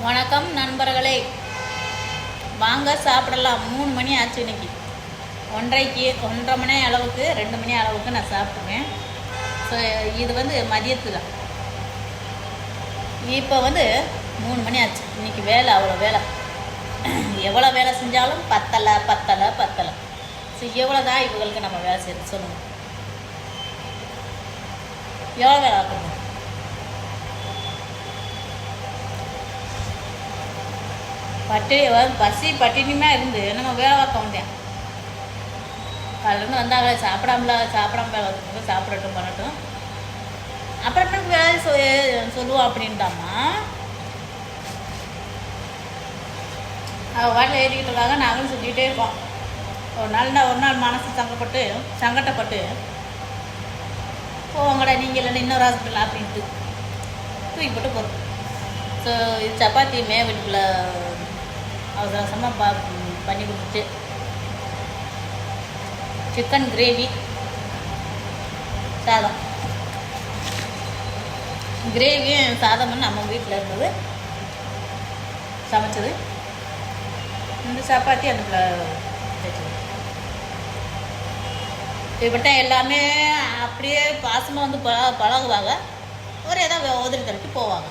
வணக்கம் நண்பர்களே, வாங்க சாப்பிடலாம். 3 மணி ஆச்சு இன்னைக்கு. 1:30 மணி அளவுக்கு 2 மணி அளவுக்கு நான் சாப்பிடுவேன். ஸோ இது மதியத்து தான். இப்போ 3 மணி ஆச்சு. இன்னைக்கு வேலை அவ்வளோ வேலை. எவ்வளோ வேலை செஞ்சாலும் பத்தலை. ஸோ எவ்வளோ தான் இவங்களுக்கு நம்ம வேலை செய்யறது சொல்லுங்கள்? எவ்வளோ வேலை ஆக்கணும்? பட்டினியுமே இருந்து நம்ம வேலை பார்க்க முடியும். காலையிலேருந்து வந்தாங்க, சாப்பிடாம சாப்பிடட்டும் பண்ணட்டும், அப்புறம் வேலை சொல்லுவோம் அப்படின்ட்டாமா. அவள் வாட்டில் ஏறிக்கிட்டு இருக்காங்க, நாங்களும் சொல்லிகிட்டே இருக்கோம். ஒரு நாள் மனசு சங்கட்டப்பட்டு போவாங்கடா நீங்கள் இல்லைன்னா இன்னொரு ஹாஸ்பிட்டல் அப்படின்ட்டு தூக்கி போட்டு போகிறோம். ஸோ இது சப்பாத்தி வீட்டுக்குள்ளே அவசரமாக பண்ணி கொடுத்துச்சு. சிக்கன் கிரேவி, சாதம். கிரேவியும் சாதமும் நம்ம வீட்டில் இருந்தது சமைச்சது. இந்த சப்பாத்தி அந்த தைச்சது. இப்பட்ட எல்லாமே அப்படியே பாசமாக பழகுவாங்க. ஒரு ஏதாவது உதறி தள்ளிட்டு போவாங்க.